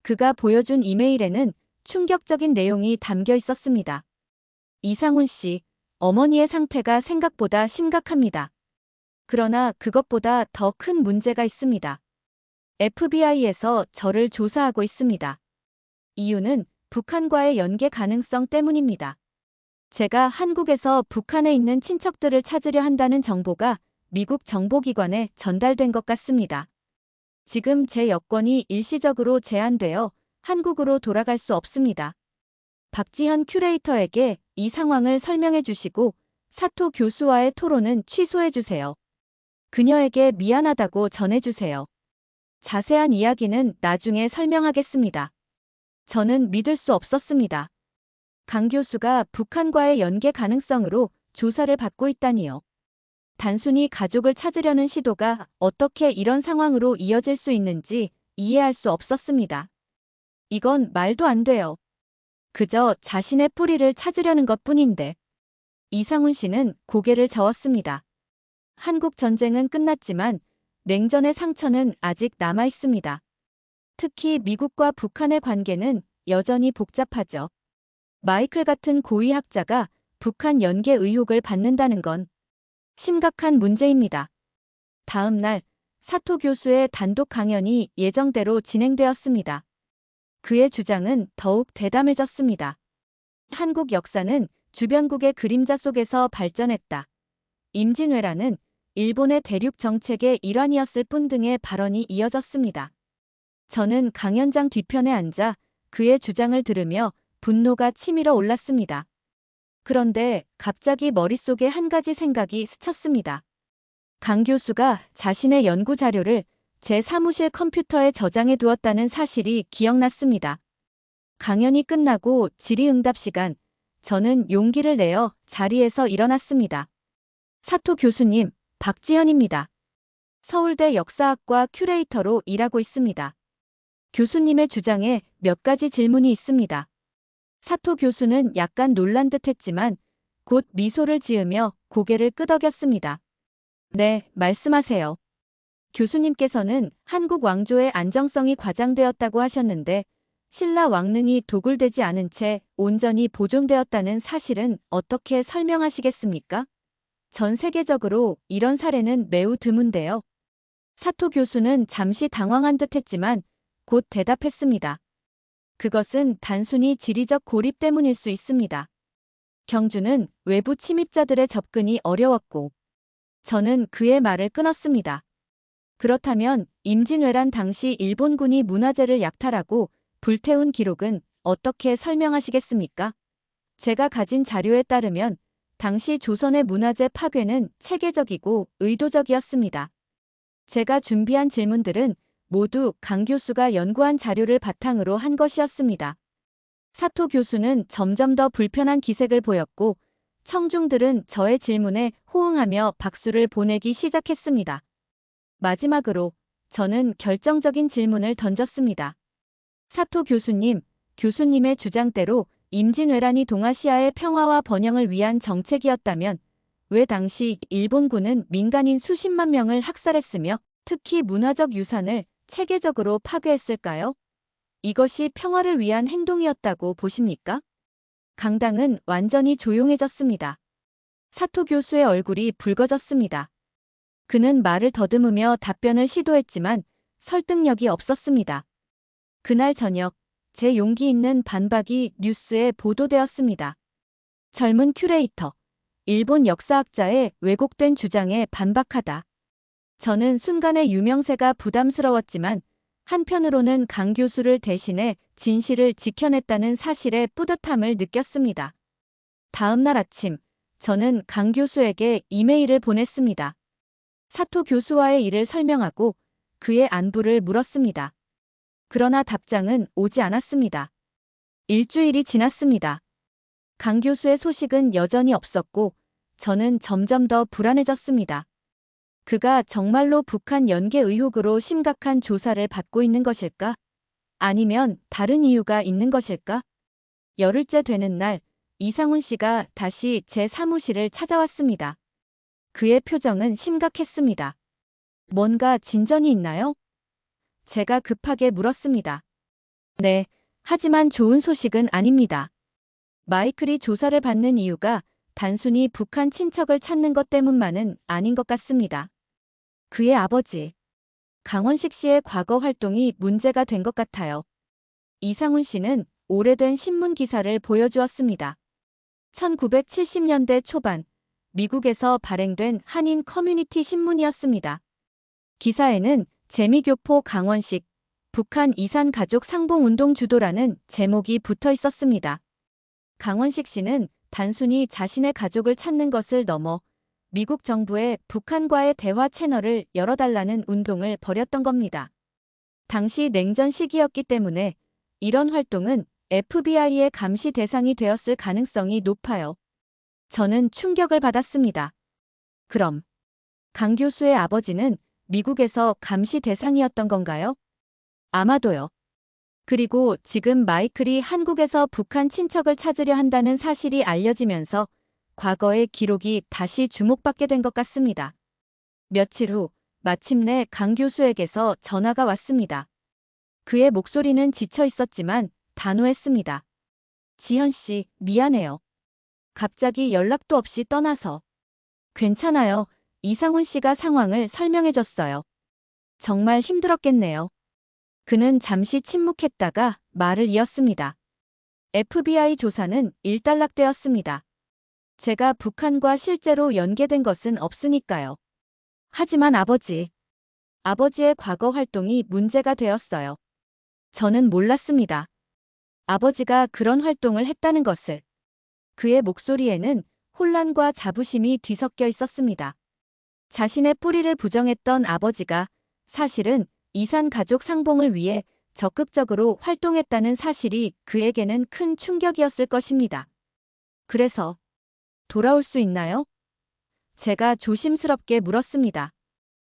그가 보여준 이메일에는 충격적인 내용이 담겨 있었습니다. 이상훈 씨, 어머니의 상태가 생각보다 심각합니다. 그러나 그것보다 더 큰 문제가 있습니다. FBI에서 저를 조사하고 있습니다. 이유는 북한과의 연계 가능성 때문입니다. 제가 한국에서 북한에 있는 친척들을 찾으려 한다는 정보가 미국 정보기관에 전달된 것 같습니다. 지금 제 여권이 일시적으로 제한되어 한국으로 돌아갈 수 없습니다. 박지현 큐레이터에게 이 상황을 설명해 주시고 사토 교수와의 토론은 취소해 주세요. 그녀에게 미안하다고 전해주세요. 자세한 이야기는 나중에 설명하겠습니다. 저는 믿을 수 없었습니다. 강 교수가 북한과의 연계 가능성으로 조사를 받고 있다니요. 단순히 가족을 찾으려는 시도가 어떻게 이런 상황으로 이어질 수 있는지 이해할 수 없었습니다. 이건 말도 안 돼요. 그저 자신의 뿌리를 찾으려는 것뿐인데. 이상훈 씨는 고개를 저었습니다. 한국 전쟁은 끝났지만 냉전의 상처는 아직 남아 있습니다. 특히 미국과 북한의 관계는 여전히 복잡하죠. 마이클 같은 고위학자가 북한 연계 의혹을 받는다는 건 심각한 문제입니다. 다음 날 사토 교수의 단독 강연이 예정대로 진행되었습니다. 그의 주장은 더욱 대담해졌습니다. 한국 역사는 주변국의 그림자 속에서 발전했다. 임진왜란은 일본의 대륙 정책의 일환이었을 뿐 등의 발언이 이어졌습니다. 저는 강연장 뒤편에 앉아 그의 주장을 들으며 분노가 치밀어 올랐습니다. 그런데 갑자기 머릿속에 한 가지 생각이 스쳤습니다. 강 교수가 자신의 연구 자료를 제 사무실 컴퓨터에 저장해 두었다는 사실이 기억났습니다. 강연이 끝나고 질의응답 시간, 저는 용기를 내어 자리에서 일어났습니다. 사토 교수님, 박지현입니다. 서울대 역사학과 큐레이터로 일하고 있습니다. 교수님의 주장에 몇 가지 질문이 있습니다. 사토 교수는 약간 놀란 듯 했지만 곧 미소를 지으며 고개를 끄덕였습니다. 네, 말씀하세요. 교수님께서는 한국 왕조의 안정성이 과장되었다고 하셨는데 신라 왕릉이 도굴되지 않은 채 온전히 보존되었다는 사실은 어떻게 설명하시겠습니까? 전 세계적으로 이런 사례는 매우 드문데요. 사토 교수는 잠시 당황한 듯 했지만 곧 대답했습니다. 그것은 단순히 지리적 고립 때문일 수 있습니다. 경주는 외부 침입자들의 접근이 어려웠고, 저는 그의 말을 끊었습니다. 그렇다면 임진왜란 당시 일본군이 문화재를 약탈하고 불태운 기록은 어떻게 설명하시겠습니까? 제가 가진 자료에 따르면 당시 조선의 문화재 파괴는 체계적이고 의도적이었습니다. 제가 준비한 질문들은 모두 강 교수가 연구한 자료를 바탕으로 한 것이었습니다. 사토 교수는 점점 더 불편한 기색을 보였고 청중들은 저의 질문에 호응하며 박수를 보내기 시작했습니다. 마지막으로 저는 결정적인 질문을 던졌습니다. 사토 교수님, 교수님의 주장대로 임진왜란이 동아시아의 평화와 번영을 위한 정책이었다면 왜 당시 일본군은 민간인 수십만 명을 학살했으며 특히 문화적 유산을 체계적으로 파괴했을까요? 이것이 평화를 위한 행동이었다고 보십니까? 강당은 완전히 조용해졌습니다. 사토 교수의 얼굴이 붉어졌습니다. 그는 말을 더듬으며 답변을 시도했지만 설득력이 없었습니다. 그날 저녁, 제 용기 있는 반박이 뉴스에 보도되었습니다. 젊은 큐레이터, 일본 역사학자의 왜곡된 주장에 반박하다. 저는 순간의 유명세가 부담스러웠지만 한편으로는 강 교수를 대신해 진실을 지켜냈다는 사실에 뿌듯함을 느꼈습니다. 다음 날 아침, 저는 강 교수에게 이메일을 보냈습니다. 사토 교수와의 일을 설명하고 그의 안부를 물었습니다. 그러나 답장은 오지 않았습니다. 일주일이 지났습니다. 강 교수의 소식은 여전히 없었고 저는 점점 더 불안해졌습니다. 그가 정말로 북한 연계 의혹으로 심각한 조사를 받고 있는 것일까? 아니면 다른 이유가 있는 것일까? 열흘째 되는 날, 이상훈 씨가 다시 제 사무실을 찾아왔습니다. 그의 표정은 심각했습니다. 뭔가 진전이 있나요? 제가 급하게 물었습니다. 네, 하지만 좋은 소식은 아닙니다. 마이클이 조사를 받는 이유가 단순히 북한 친척을 찾는 것 때문만은 아닌 것 같습니다. 그의 아버지, 강원식 씨의 과거 활동이 문제가 된 것 같아요. 이상훈 씨는 오래된 신문 기사를 보여주었습니다. 1970년대 초반, 미국에서 발행된 한인 커뮤니티 신문이었습니다. 기사에는 재미교포 강원식, 북한 이산 가족 상봉운동 주도라는 제목이 붙어 있었습니다. 강원식 씨는 단순히 자신의 가족을 찾는 것을 넘어 미국 정부의 북한과의 대화 채널을 열어달라는 운동을 벌였던 겁니다. 당시 냉전 시기였기 때문에 이런 활동은 FBI의 감시 대상이 되었을 가능성이 높아요. 저는 충격을 받았습니다. 그럼 강 교수의 아버지는 미국에서 감시 대상이었던 건가요? 아마도요. 그리고 지금 마이클이 한국에서 북한 친척을 찾으려 한다는 사실이 알려지면서 과거의 기록이 다시 주목받게 된 것 같습니다. 며칠 후 마침내 강 교수에게서 전화가 왔습니다. 그의 목소리는 지쳐 있었지만 단호했습니다. 지현 씨, 미안해요. 갑자기 연락도 없이 떠나서. 괜찮아요. 이상훈 씨가 상황을 설명해줬어요. 정말 힘들었겠네요. 그는 잠시 침묵했다가 말을 이었습니다. FBI 조사는 일단락되었습니다. 제가 북한과 실제로 연계된 것은 없으니까요. 하지만 아버지의 과거 활동이 문제가 되었어요. 저는 몰랐습니다. 아버지가 그런 활동을 했다는 것을. 그의 목소리에는 혼란과 자부심이 뒤섞여 있었습니다. 자신의 뿌리를 부정했던 아버지가 사실은 이산 가족 상봉을 위해 적극적으로 활동했다는 사실이 그에게는 큰 충격이었을 것입니다. 그래서 돌아올 수 있나요? 제가 조심스럽게 물었습니다.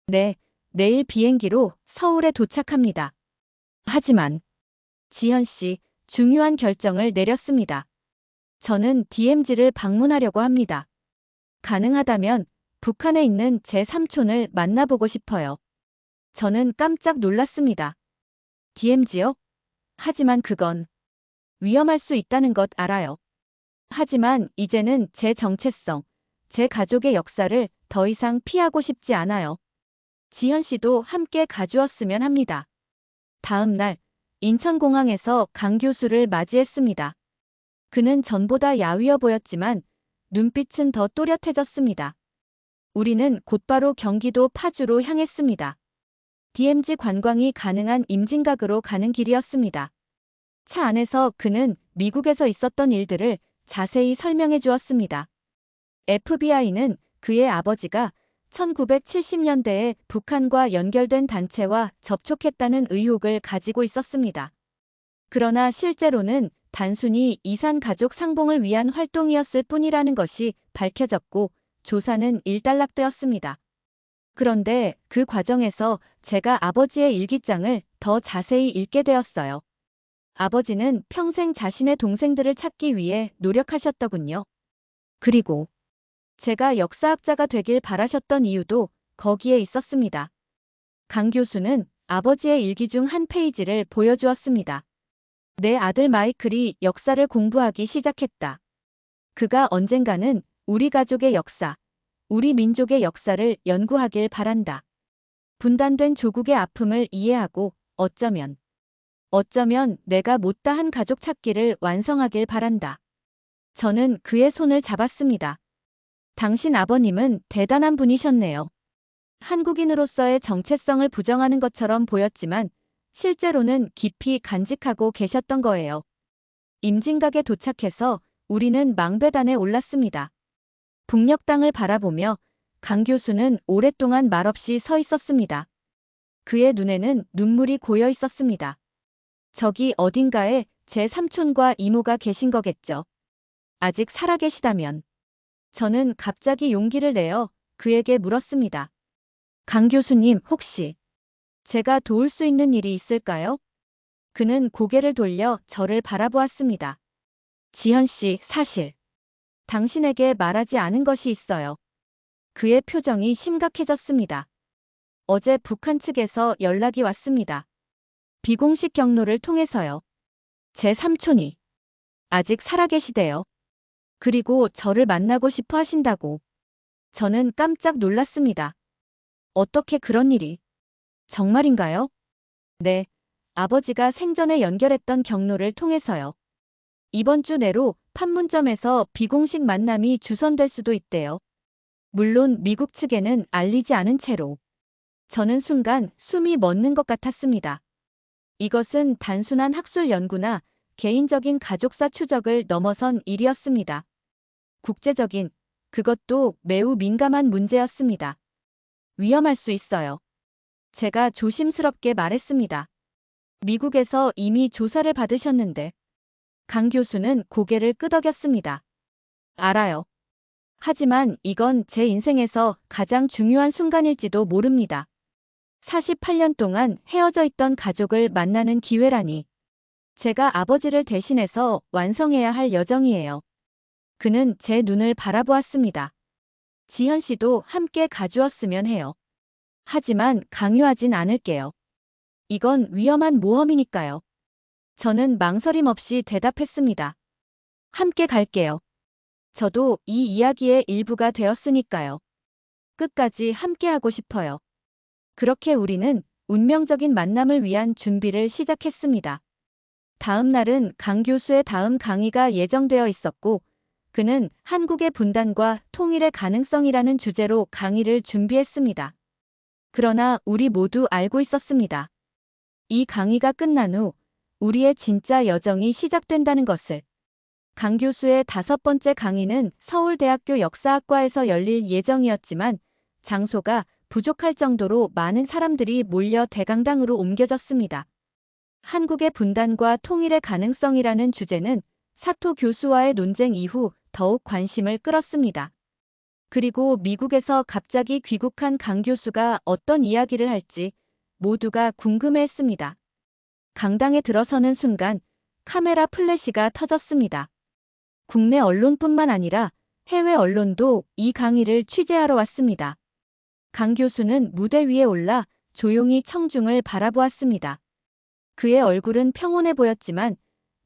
네, 내일 비행기로 서울에 도착합니다. 하지만 지현 씨, 중요한 결정을 내렸습니다. 저는 DMZ를 방문하려고 합니다. 가능하다면 북한에 있는 제 삼촌을 만나보고 싶어요. 저는 깜짝 놀랐습니다. DMZ요? 하지만 그건 위험할 수 있다는 것 알아요. 하지만 이제는 제 정체성, 제 가족의 역사를 더 이상 피하고 싶지 않아요. 지현 씨도 함께 가주었으면 합니다. 다음 날 인천공항에서 강 교수를 맞이했습니다. 그는 전보다 야위어 보였지만 눈빛은 더 또렷해졌습니다. 우리는 곧바로 경기도 파주로 향했습니다. DMZ 관광이 가능한 임진각으로 가는 길이었습니다. 차 안에서 그는 미국에서 있었던 일들을 자세히 설명해 주었습니다. FBI는 그의 아버지가 1970년대에 북한과 연결된 단체와 접촉했다는 의혹을 가지고 있었습니다. 그러나 실제로는 단순히 이산 가족 상봉을 위한 활동이었을 뿐이라는 것이 밝혀졌고 조사는 일단락되었습니다. 그런데 그 과정에서 제가 아버지의 일기장을 더 자세히 읽게 되었어요. 아버지는 평생 자신의 동생들을 찾기 위해 노력하셨더군요. 그리고 제가 역사학자가 되길 바라셨던 이유도 거기에 있었습니다. 강 교수는 아버지의 일기 중 한 페이지를 보여주었습니다. 내 아들 마이클이 역사를 공부하기 시작했다. 그가 언젠가는 우리 가족의 역사, 우리 민족의 역사를 연구하길 바란다. 분단된 조국의 아픔을 이해하고 어쩌면 내가 못다한 가족 찾기를 완성하길 바란다. 저는 그의 손을 잡았습니다. 당신 아버님은 대단한 분이셨네요. 한국인으로서의 정체성을 부정하는 것처럼 보였지만 실제로는 깊이 간직하고 계셨던 거예요. 임진각에 도착해서 우리는 망배단에 올랐습니다. 북녘 땅을 바라보며 강 교수는 오랫동안 말없이 서 있었습니다. 그의 눈에는 눈물이 고여 있었습니다. 저기 어딘가에 제 삼촌과 이모가 계신 거겠죠. 아직 살아계시다면. 저는 갑자기 용기를 내어 그에게 물었습니다. 강 교수님, 혹시 제가 도울 수 있는 일이 있을까요? 그는 고개를 돌려 저를 바라보았습니다. 지현 씨, 사실 당신에게 말하지 않은 것이 있어요. 그의 표정이 심각해졌습니다. 어제 북한 측에서 연락이 왔습니다. 비공식 경로를 통해서요. 제 삼촌이 아직 살아계시대요. 그리고 저를 만나고 싶어 하신다고. 저는 깜짝 놀랐습니다. 어떻게 그런 일이? 정말인가요? 네, 아버지가 생전에 연결했던 경로를 통해서요. 이번 주 내로 판문점에서 비공식 만남이 주선될 수도 있대요. 물론 미국 측에는 알리지 않은 채로. 저는 순간 숨이 멎는 것 같았습니다. 이것은 단순한 학술 연구나 개인적인 가족사 추적을 넘어선 일이었습니다. 국제적인, 그것도 매우 민감한 문제였습니다. 위험할 수 있어요. 제가 조심스럽게 말했습니다. 미국에서 이미 조사를 받으셨는데. 강 교수는 고개를 끄덕였습니다. 알아요. 하지만 이건 제 인생에서 가장 중요한 순간일지도 모릅니다. 48년 동안 헤어져 있던 가족을 만나는 기회라니. 제가 아버지를 대신해서 완성해야 할 여정이에요. 그는 제 눈을 바라보았습니다. 지현 씨도 함께 가주었으면 해요. 하지만 강요하진 않을게요. 이건 위험한 모험이니까요. 저는 망설임 없이 대답했습니다. 함께 갈게요. 저도 이 이야기의 일부가 되었으니까요. 끝까지 함께하고 싶어요. 그렇게 우리는 운명적인 만남을 위한 준비를 시작했습니다. 다음 날은 강 교수의 다음 강의가 예정되어 있었고, 그는 한국의 분단과 통일의 가능성이라는 주제로 강의를 준비했습니다. 그러나 우리 모두 알고 있었습니다. 이 강의가 끝난 후 우리의 진짜 여정이 시작된다는 것을. 강 교수의 5번째 강의는 서울대학교 역사학과에서 열릴 예정이었지만 장소가 부족할 정도로 많은 사람들이 몰려 대강당으로 옮겨졌습니다. 한국의 분단과 통일의 가능성이라는 주제는 사토 교수와의 논쟁 이후 더욱 관심을 끌었습니다. 그리고 미국에서 갑자기 귀국한 강 교수가 어떤 이야기를 할지 모두가 궁금해했습니다. 강당에 들어서는 순간 카메라 플래시가 터졌습니다. 국내 언론뿐만 아니라 해외 언론도 이 강의를 취재하러 왔습니다. 강 교수는 무대 위에 올라 조용히 청중을 바라보았습니다. 그의 얼굴은 평온해 보였지만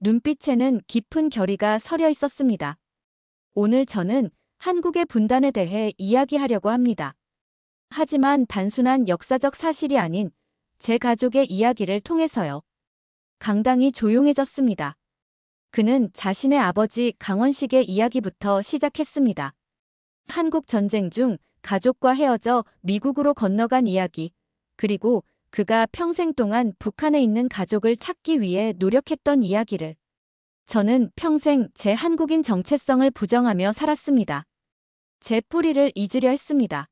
눈빛에는 깊은 결의가 서려 있었습니다. 오늘 저는 한국의 분단에 대해 이야기하려고 합니다. 하지만 단순한 역사적 사실이 아닌 제 가족의 이야기를 통해서요. 강당이 조용해졌습니다. 그는 자신의 아버지 강원식의 이야기부터 시작했습니다. 한국 전쟁 중 가족과 헤어져 미국으로 건너간 이야기, 그리고 그가 평생 동안 북한에 있는 가족을 찾기 위해 노력했던 이야기를. 저는 평생 제 한국인 정체성을 부정하며 살았습니다. 제 뿌리를 잊으려 했습니다.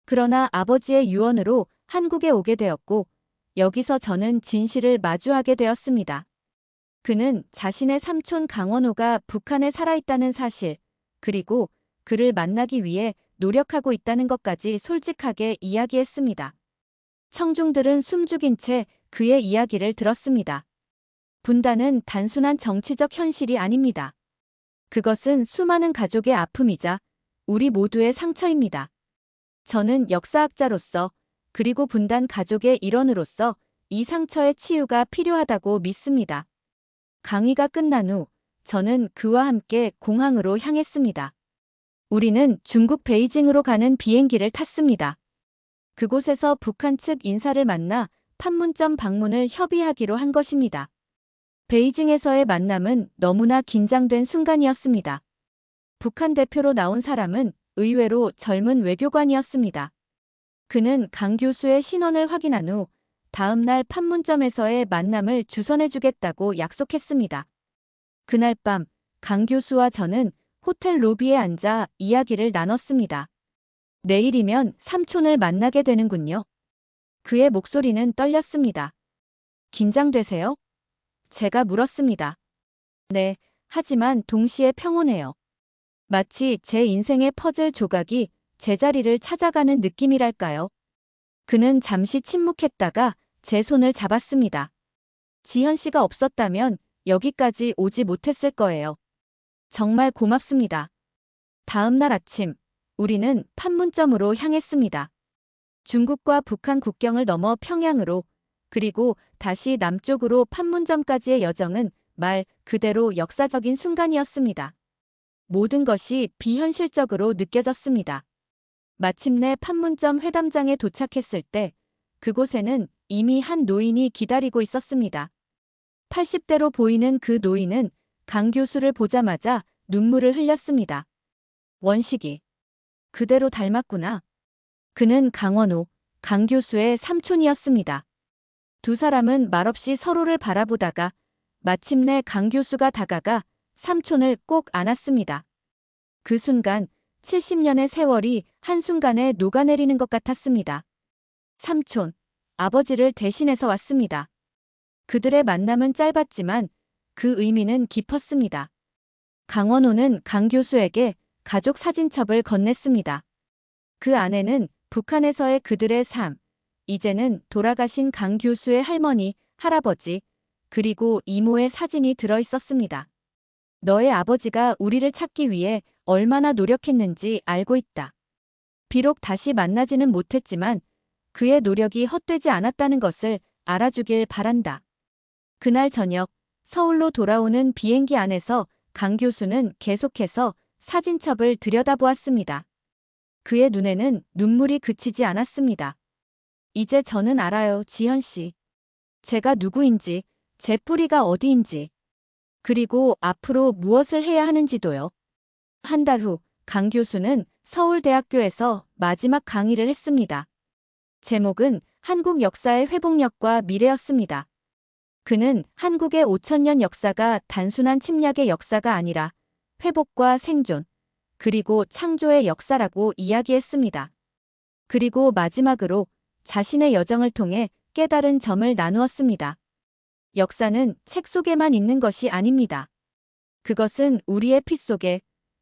그러나 아버지의 유언으로 한국에 오게 되었고, 여기서 저는 진실을 마주하게 되었습니다. 그는 자신의 삼촌 강원호가 북한에 살아있다는 사실, 그리고 그를 만나기 위해 노력하고 있다는 것까지 솔직하게 이야기했습니다. 청중들은 숨죽인 채 그의 이야기를 들었습니다. 분단은 단순한 정치적 현실이 아닙니다. 그것은 수많은 가족의 아픔이자 우리 모두의 상처입니다. 저는 역사학자로서 그리고 분단 가족의 일원으로서 이 상처의 치유가 필요하다고 믿습니다. 강의가 끝난 후 저는 그와 함께 공항으로 향했습니다. 우리는 중국 베이징으로 가는 비행기를 탔습니다. 그곳에서 북한 측 인사를 만나 판문점 방문을 협의하기로 한 것입니다. 베이징에서의 만남은 너무나 긴장된 순간이었습니다. 북한 대표로 나온 사람은 의외로 젊은 외교관이었습니다. 그는 강 교수의 신원을 확인한 후 다음 날 판문점에서의 만남을 주선해주겠다고 약속했습니다. 그날 밤 강 교수와 저는 호텔 로비에 앉아 이야기를 나눴습니다. 내일이면 삼촌을 만나게 되는군요. 그의 목소리는 떨렸습니다. 긴장되세요? 제가 물었습니다. 네, 하지만 동시에 평온해요. 마치 제 인생의 퍼즐 조각이 제자리를 찾아가는 느낌이랄까요. 그는 잠시 침묵했다가 제 손을 잡았습니다. 지현 씨가 없었다면 여기까지 오지 못했을 거예요. 정말 고맙습니다. 다음 날 아침, 우리는 판문점으로 향했습니다. 중국과 북한 국경을 넘어 평양으로, 그리고 다시 남쪽으로 판문점까지의 여정은 말 그대로 역사적인 순간이었습니다. 모든 것이 비현실적으로 느껴졌습니다. 마침내 판문점 회담장에 도착했을 때 그곳에는 이미 한 노인이 기다리고 있었습니다. 80대로 보이는 그 노인은 강 교수를 보자마자 눈물을 흘렸습니다. 원식이. 그대로 닮았구나. 그는 강원호, 강 교수의 삼촌이었습니다. 두 사람은 말없이 서로를 바라보다가 마침내 강 교수가 다가가 삼촌을 꼭 안았습니다. 그 순간 70년의 세월이 한순간에 녹아내리는 것 같았습니다. 삼촌, 아버지를 대신해서 왔습니다. 그들의 만남은 짧았지만 그 의미는 깊었습니다. 강원호는 강 교수에게 가족 사진첩을 건넸습니다. 그 안에는 북한에서의 그들의 삶, 이제는 돌아가신 강 교수의 할머니, 할아버지, 그리고 이모의 사진이 들어 있었습니다. 너의 아버지가 우리를 찾기 위해 얼마나 노력했는지 알고 있다. 비록 다시 만나지는 못했지만 그의 노력이 헛되지 않았다는 것을 알아주길 바란다. 그날 저녁 서울로 돌아오는 비행기 안에서 강 교수는 계속해서 사진첩을 들여다보았습니다. 그의 눈에는 눈물이 그치지 않았습니다. 이제 저는 알아요, 지현 씨. 제가 누구인지, 제 뿌리가 어디인지, 그리고 앞으로 무엇을 해야 하는지도요. 한 달 후, 강 교수는 서울대학교에서 마지막 강의를 했습니다. 제목은 한국 역사의 회복력과 미래였습니다. 그는 한국의 5천년 역사가 단순한 침략의 역사가 아니라 회복과 생존, 그리고 창조의 역사라고 이야기했습니다. 그리고 마지막으로 자신의 여정을 통해 깨달은 점을 나누었습니다. 역사는 책 속에만 있는 것이 아닙니다. 그것은 우리의 피 속에,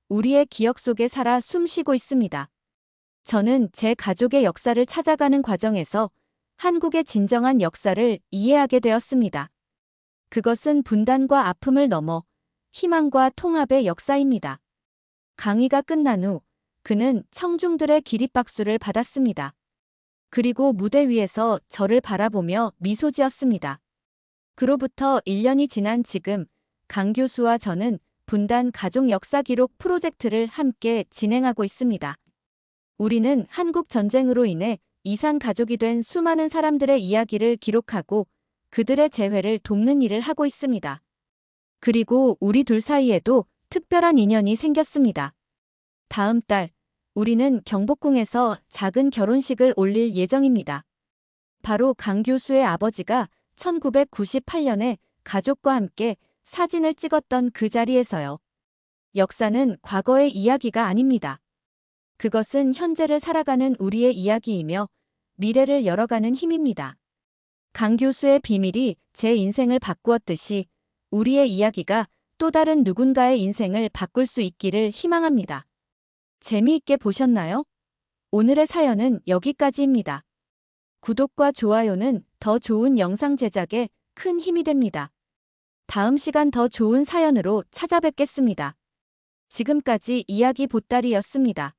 우리의 기억 속에 살아 숨쉬고 있습니다. 저는 제 가족의 역사를 찾아가는 과정에서 한국의 진정한 역사를 이해하게 되었습니다. 그것은 분단과 아픔을 넘어 희망과 통합의 역사입니다. 강의가 끝난 후 그는 청중들의 기립박수를 받았습니다. 그리고 무대 위에서 저를 바라보며 미소 지었습니다. 그로부터 1년이 지난 지금 강 교수와 저는 분단 가족 역사 기록 프로젝트를 함께 진행하고 있습니다. 우리는 한국 전쟁으로 인해 이산 가족이 된 수많은 사람들의 이야기를 기록하고 그들의 재회를 돕는 일을 하고 있습니다. 그리고 우리 둘 사이에도 특별한 인연이 생겼습니다. 다음 달 우리는 경복궁에서 작은 결혼식을 올릴 예정입니다. 바로 강 교수의 아버지가 1998년에 가족과 함께 사진을 찍었던 그 자리에서요. 역사는 과거의 이야기가 아닙니다. 그것은 현재를 살아가는 우리의 이야기이며 미래를 열어가는 힘입니다. 강 교수의 비밀이 제 인생을 바꾸었듯이 우리의 이야기가 또 다른 누군가의 인생을 바꿀 수 있기를 희망합니다. 재미있게 보셨나요? 오늘의 사연은 여기까지입니다. 구독과 좋아요는 더 좋은 영상 제작에 큰 힘이 됩니다. 다음 시간 더 좋은 사연으로 찾아뵙겠습니다. 지금까지 이야기 보따리였습니다.